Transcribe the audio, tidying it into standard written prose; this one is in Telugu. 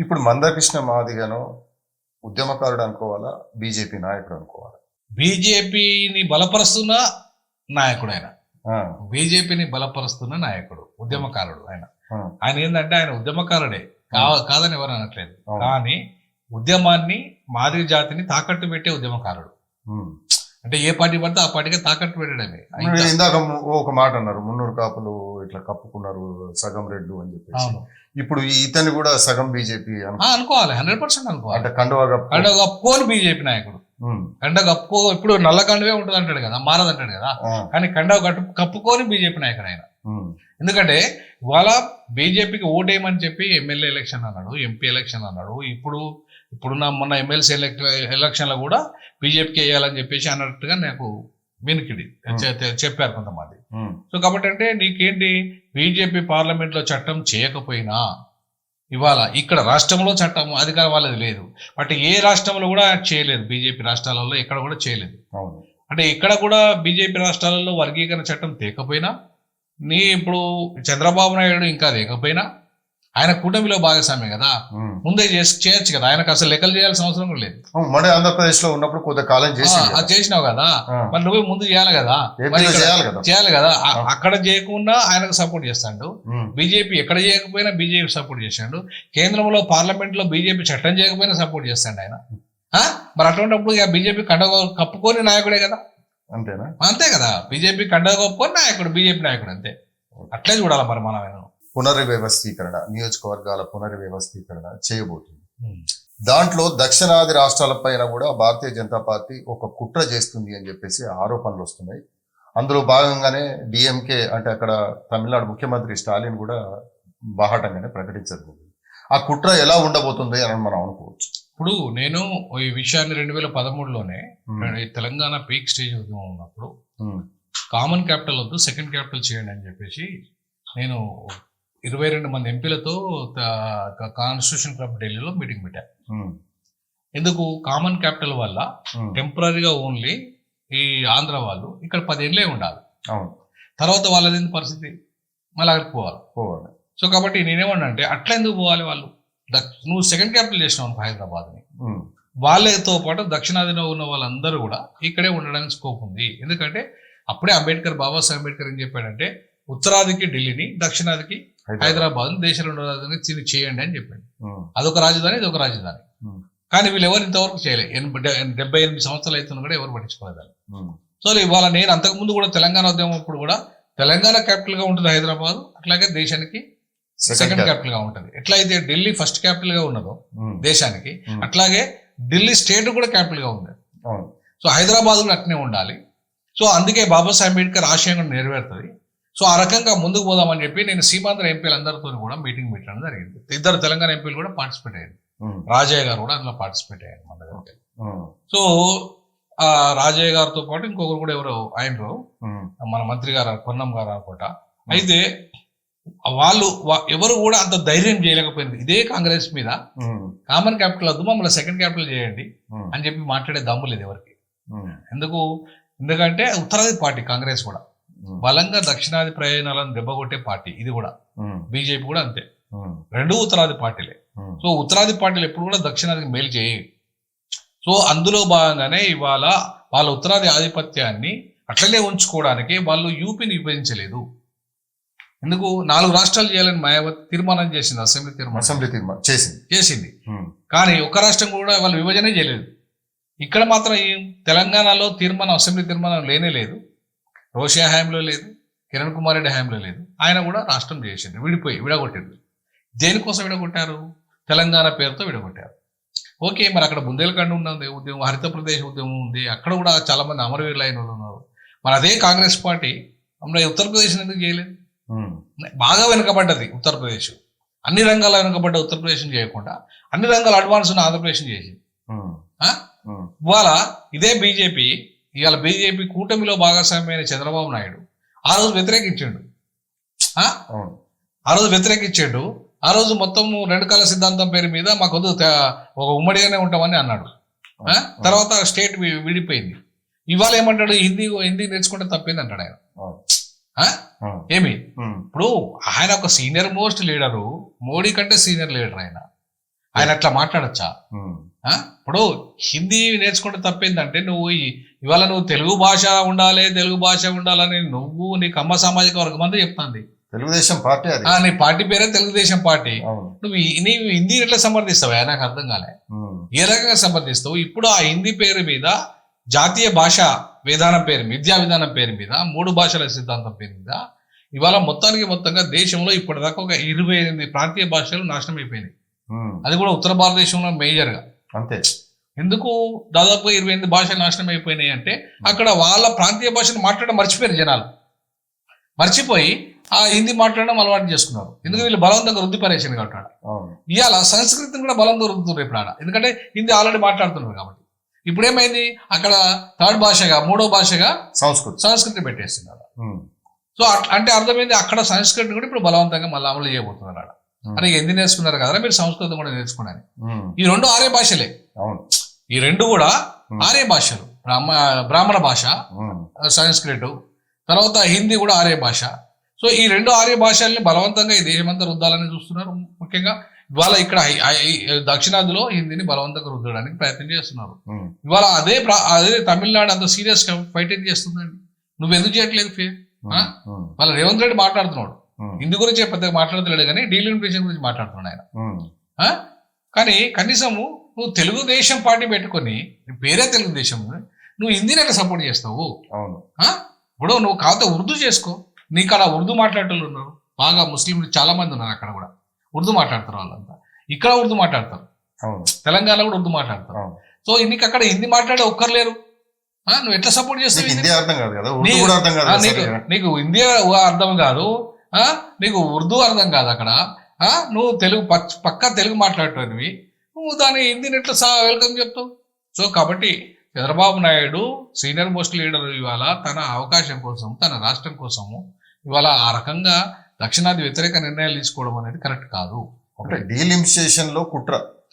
ఇప్పుడు మందకృష్ణ మాదిగను ఉద్యమకారుడు అనుకోవాలా? బీజేపీ నాయకుడు అనుకోవాలా? బీజేపీని బలపరుస్తున్న నాయకుడు ఆయన. ఆ! బీజేపీని బలపరుస్తున్న నాయకుడు, ఉద్యమకారుడు ఆయన. ఆ! ఆయన ఏంటంటే ఆయన ఉద్యమకారుడే, కాదని ఎవరు అనట్లేదు. అవును. కానీ ఉద్యమాన్ని, మాదిగ జాతిని తాకట్టు పెట్టే ఉద్యమకారుడు. హ్మ్. అంటే ఏ పార్టీ పడితే ఆ పార్టీకి తాకట్టు పెట్టడమే. మీరు ఇందాక ఒక మాట అన్నారు. మున్నూరు కాపులు ఇట్లా కప్పుకున్నారు సగం రెడ్లు అని చెప్పేసి. అవును. ఇప్పుడు ఇతన్ని కూడా సగం బీజేపీ అనుకోవాలి, 100% అనుకోవాలి. అంటే కండువా కండ కప్పుకోని బీజేపీ నాయకుడు. కండ కప్పుకో, ఇప్పుడు నల్ల కండువే ఉంటుంది అంటాడు కదా, మారదంటాడు కదా. కానీ కండ కప్పుకొని బీజేపీ నాయకుడు ఆయన. ఎందుకంటే ఇవాళ బీజేపీకి ఓటేయమని చెప్పి ఎమ్మెల్యే ఎలక్షన్ అన్నాడు, ఎంపీ ఎలక్షన్ అన్నాడు. ఇప్పుడున్న మొన్న ఎమ్మెల్సీ ఎలక్షన్లో కూడా బీజేపీకి వేయాలని చెప్పేసి అన్నట్టుగా నాకు వినికిడి చెప్పారు కొంతమంది. సో కాబట్టి అంటే నీకేంటి, బీజేపీ పార్లమెంట్ లో చట్టం చేయకపోయినా ఇవాళ ఇక్కడ రాష్ట్రంలో చట్టం అధికారం వాళ్ళది లేదు. బట్ ఏ రాష్ట్రంలో కూడా చేయలేదు, బీజేపీ రాష్ట్రాలలో ఎక్కడ కూడా చేయలేదు. అంటే ఇక్కడ కూడా బీజేపీ రాష్ట్రాలలో వర్గీకరణ చట్టం తేకపోయినా, ఇప్పుడు చంద్రబాబు నాయుడు ఇంకా లేకపోయినా, ఆయన కూటమిలో భాగస్వామ్యం కదా, ముందే చేయొచ్చు కదా. ఆయనకు అసలు లెక్కలు చేయాల్సిన అవసరం కూడా లేదు. మన ఆంధ్రప్రదేశ్ లో ఉన్నప్పుడు కొంత కాలం చేసినావు కదా, మరి నువ్వే ముందు చేయాలి కదా, చేయాలి కదా. అక్కడ చేయకుండా ఆయనకు సపోర్ట్ చేస్తాడు. బీజేపీ ఎక్కడ చేయకపోయినా బీజేపీ సపోర్ట్ చేశాడు. కేంద్రంలో పార్లమెంట్ లో బీజేపీ చట్టం చేయకపోయినా సపోర్ట్ చేస్తాడు ఆయన. మరి అటువంటిప్పుడు ఇక బీజేపీ కండ కప్పుకొని నాయకుడే కదా. అంతేనా? అంతే కదా, బీజేపీ కండ కప్పుకొని నాయకుడు, బీజేపీ నాయకుడు అంతే. అట్లే చూడాలి మరి మనం. పునర్వ్యవస్థీకరణ, నియోజకవర్గాల పునర్వ్యవస్థీకరణ చేయబోతుంది. దాంట్లో దక్షిణాది రాష్ట్రాలపైన కూడా భారతీయ జనతా పార్టీ ఒక కుట్ర చేస్తుంది అని చెప్పేసి ఆరోపణలు వస్తున్నాయి. అందులో భాగంగానే డిఎంకే అంటే అక్కడ తమిళనాడు ముఖ్యమంత్రి స్టాలిన్ కూడా బాహాటంగానే ప్రకటించబోతుంది. ఆ కుట్ర ఎలా ఉండబోతుంది అని మనం అనుకోవచ్చు. ఇప్పుడు నేను ఈ విషయాన్ని 2013లోనే తెలంగాణ పీక్ స్టేజ్ ఉద్యమం ఉన్నప్పుడు కామన్ క్యాపిటల్ వద్దు, సెకండ్ క్యాపిటల్ చేయండి అని చెప్పేసి నేను 22 మంది ఎంపీలతో కాన్స్టిట్యూషన్ క్లబ్ ఢిల్లీలో మీటింగ్ పెట్టాను. ఎందుకు, కామన్ క్యాపిటల్ వల్ల టెంపరీగా ఓన్లీ ఈ ఆంధ్ర వాళ్ళు ఇక్కడ 10 ఏళ్ళే ఉండాలి. తర్వాత వాళ్ళది పరిస్థితి, మళ్ళీ అక్కడికి పోవాలి. సో కాబట్టి నేనేమన్నా అంటే అట్లా ఎందుకు పోవాలి వాళ్ళు? నువ్వు సెకండ్ క్యాపిటల్ చేసినావు హైదరాబాద్ని, వాళ్ళతో పాటు దక్షిణాదిలో ఉన్న వాళ్ళందరూ కూడా ఇక్కడే ఉండడానికి స్కోప్ ఉంది. ఎందుకంటే అప్పుడే బాబాసాహెబ్ అంబేద్కర్ ఏం చెప్పాడంటే, ఉత్తరాదికి ఢిల్లీని, దక్షిణాదికి హైదరాబాద్, దేశ రెండో రాజధాని చేయండి అని చెప్పాడు. అదొక రాజధాని, ఇదొక రాజధాని. కానీ వీళ్ళు ఎవరు ఇంతవరకు చేయలేదు. 78 సంవత్సరాలు అవుతున్నా కూడా ఎవరు పట్టించుకోలేదు. సో ఇవాళ నేను అంతకుముందు కూడా తెలంగాణ ఉద్యమం అప్పుడు కూడా తెలంగాణ క్యాపిటల్ గా ఉంటుంది హైదరాబాద్, అట్లాగే దేశానికి సెకండ్ క్యాపిటల్ గా ఉంటుంది. ఎట్లయితే ఢిల్లీ ఫస్ట్ క్యాపిటల్ గా ఉన్నదో దేశానికి, అట్లాగే ఢిల్లీ స్టేట్ కూడా క్యాపిటల్ గా ఉంది. సో హైదరాబాద్ కూడా అట్నే ఉండాలి. సో అందుకే బాబాసాహెబ్ అంబేద్కర్ ఆశయం కూడా నెరవేరుతుంది. సో ఆ రకంగా ముందుకు పోదామని చెప్పి నేను సీమాంధ్ర ఎంపీలు అందరితో కూడా మీటింగ్ పెట్టడం జరిగింది. 2 తెలంగాణ ఎంపీలు కూడా పార్టిసిపేట్ అయ్యారు. రాజయ్య గారు కూడా అందులో పార్టిసిపేట్ అయ్యారు మన దగ్గర. సో ఆ రాజయ్య గారితో పాటు ఇంకొకరు కూడా ఎవరు ఆయనరు, మన మంత్రి గారు పొన్నం గారు అనుకుంటా. అయితే వాళ్ళు ఎవరు కూడా అంత ధైర్యం చేయలేకపోయింది. ఇదే కాంగ్రెస్ మీద కామన్ క్యాపిటల్ వద్దు, మమ్మల్ని సెకండ్ క్యాపిటల్ చేయండి అని చెప్పి మాట్లాడే దమ్ము లేదు ఎవరికి. ఎందుకంటే ఉత్తరాది పార్టీ కాంగ్రెస్ కూడా బలంగా దక్షిణాది ప్రయోజనాలను దెబ్బకొట్టే పార్టీ ఇది కూడా. బీజేపీ కూడా అంతే, 2 ఉత్తరాది పార్టీలే. సో ఉత్తరాది పార్టీలు ఎప్పుడు కూడా దక్షిణాదికి మేలు చేయి. సో అందులో భాగంగానే ఇవాళ వాళ్ళ ఉత్తరాది ఆధిపత్యాన్ని అట్లనే ఉంచుకోవడానికి వాళ్ళు యూపీని విభజించలేదు. ఎందుకు, 4 రాష్ట్రాలు చేయాలని మాయావతి తీర్మానం చేసింది, అసెంబ్లీ తీర్మానం చేసింది. కానీ ఒక రాష్ట్రం కూడా వాళ్ళు విభజనే చేయలేదు. ఇక్కడ మాత్రం తెలంగాణలో అసెంబ్లీ తీర్మానం లేనే లేదు. రోషియా హయాంలో లేదు, కిరణ్ కుమార్ రెడ్డి హయాంలో లేదు. ఆయన కూడా రాష్ట్రం చేసింది, విడగొట్టింది. దేనికోసం విడగొట్టారు? తెలంగాణ పేరుతో విడగొట్టారు. ఓకే, మరి అక్కడ బుందేల్ఖండ్ ఉన్నది ఉద్యమం, హరిత ప్రదేశ్ ఉద్యమం ఉంది, అక్కడ కూడా చాలా మంది అమరవీరులు అయిన వాళ్ళు ఉన్నారు. మరి అదే కాంగ్రెస్ పార్టీ మన ఉత్తరప్రదేశ్ ఎందుకు చేయలేదు? బాగా వెనుకబడ్డది ఉత్తరప్రదేశ్, అన్ని రంగాల్లో వెనుకబడ్డ ఉత్తరప్రదేశ్ చేయకుండా అన్ని రంగాల అడ్వాన్స్ ఉన్న ఆంధ్రప్రదేశ్ చేసింది. ఇవాళ ఇదే బీజేపీ, ఇవాళ బీజేపీ కూటమిలో భాగస్వామ్యమైన చంద్రబాబు నాయుడు ఆ రోజు వ్యతిరేకించాడు. ఆ రోజు మొత్తం 2 కాల సిద్ధాంతం పేరు మీద మాకు ఒక ఉమ్మడిగానే ఉంటామని అన్నాడు. తర్వాత స్టేట్ విడిపోయింది. ఇవాళ ఏమంటాడు, హిందీ నేర్చుకుంటే తప్పింది అంటాడు ఆయన. ఏమి ఇప్పుడు ఆయన ఒక సీనియర్ మోస్ట్ లీడరు, మోడీ కంటే సీనియర్ లీడర్ ఆయన. ఆయన అట్లా మాట్లాడచ్చా? ఇప్పుడు హిందీ నేర్చుకుంటే తప్పేందంటే ఇవాళ నువ్వు తెలుగు భాష ఉండాలని నువ్వు నీకు అమ్మ సామాజిక వర్గం అంతా చెప్తాంది. తెలుగుదేశం పార్టీ అది, నీ పార్టీ పేరే తెలుగుదేశం పార్టీ. నీవు హిందీ ఎట్లా సమర్థిస్తావా? నాకు అర్థం కాలే. ఏ రకంగా సమర్థిస్తావు? ఇప్పుడు ఆ హిందీ పేరు మీద, జాతీయ భాష విధానం పేరు, విద్యా విధానం పేరు మీద, 3 భాషల సిద్ధాంతం పేరు మీద ఇవాళ మొత్తంగా దేశంలో ఇప్పటిదాకా ఒక 28 ప్రాంతీయ భాషలు నాశనం అయిపోయినాయి. అది కూడా ఉత్తర భారతదేశంలో మేజర్ గా. అంతే. ఎందుకు దాదాపు 28 భాషలు నాశనం అయిపోయినాయి అంటే అక్కడ వాళ్ళ ప్రాంతీయ భాషను మాట్లాడడం మర్చిపోయారు జనాలు. మర్చిపోయి ఆ హిందీ మాట్లాడడం అలవాటు చేసుకున్నారు. ఎందుకంటే వీళ్ళు బలవంతంగా వృద్ధి పరేషన్ కాబట్టి. ఇవాళ సంస్కృతిని కూడా బలంగా రుద్దుతున్నారు ఇప్పుడు ఆడ, ఎందుకంటే హిందీ ఆల్రెడీ మాట్లాడుతున్నారు కాబట్టి. ఇప్పుడు ఏమైంది, అక్కడ 3వ భాషగా సంస్కృతి పెట్టేస్తున్నారు. సో అంటే అర్థమైంది, అక్కడ సంస్కృతిని కూడా ఇప్పుడు బలవంతంగా మళ్ళీ అమలు చేయబోతున్నారు ఆడ. అని హిందీ నేర్చుకున్నారు కదా, మీరు సంస్కృతం కూడా నేర్చుకున్నారు. ఈ 2 ఆర్య భాషలే. ఈ 2 కూడా ఆర్య భాషలు. బ్రాహ్మణ భాష సంస్కృత, తర్వాత హిందీ కూడా ఆర్య భాష. సో ఈ 2 ఆర్య భాషల్ని బలవంతంగా ఈ దేశమంతా రుద్దాలని చూస్తున్నారు. ముఖ్యంగా ఇవాళ ఇక్కడ దక్షిణాదిలో హిందీని బలవంతంగా రుద్దడానికి ప్రయత్నం చేస్తున్నారు. ఇవాళ అదే తమిళనాడు అంత సీరియస్ గా ఫైటింగ్ చేస్తుందండి. నువ్వు ఎందుకు చేయట్లేదు? వాళ్ళ రేవంత్ రెడ్డి మాట్లాడుతున్నాడు, హిందీ గురించి పెద్దగా మాట్లాడతలేడు కానీ డీలిమిటేషన్ గురించి మాట్లాడుతున్నాడు ఆయన. కానీ కనీసము నువ్వు తెలుగుదేశం పార్టీ పెట్టుకొని, పేరే తెలుగుదేశం, నువ్వు హిందీని ఎట్లా సపోర్ట్ చేస్తావు? ఇప్పుడు నువ్వు కాకపోతే ఉర్దూ చేసుకో. నీకు అలా ఉర్దూ మాట్లాడేటోళ్ళు ఉన్నారు బాగా, ముస్లింలు చాలా మంది ఉన్నారు అక్కడ కూడా ఉర్దూ మాట్లాడతారు. వాళ్ళంతా ఇక్కడ ఉర్దూ మాట్లాడతారు, తెలంగాణలో కూడా ఉర్దూ మాట్లాడతారు. సో నీకు అక్కడ హిందీ మాట్లాడే ఒక్కరు లేరు. నువ్వు ఎట్లా సపోర్ట్ చేస్తావు? నీకు హిందీ అర్థం కాదు, నీకు ఉర్దూ అర్థం కాదు. అక్కడ నువ్వు తెలుగు పక్కా తెలుగు మాట్లాడేవి, నువ్వు దాని హిందీని ఎట్లా వెల్కమ్ చెప్తావు? సో కాబట్టి Chandrababu Naidu senior most leader ఇవాళ తన అవకాశం కోసం, తన రాష్ట్రం కోసము ఇవాళ ఆ రకంగా దక్షిణాది వ్యతిరేక నిర్ణయాలు తీసుకోవడం అనేది కరెక్ట్ కాదు. అంటే డీలిమిటేషన్ లో కుట్ర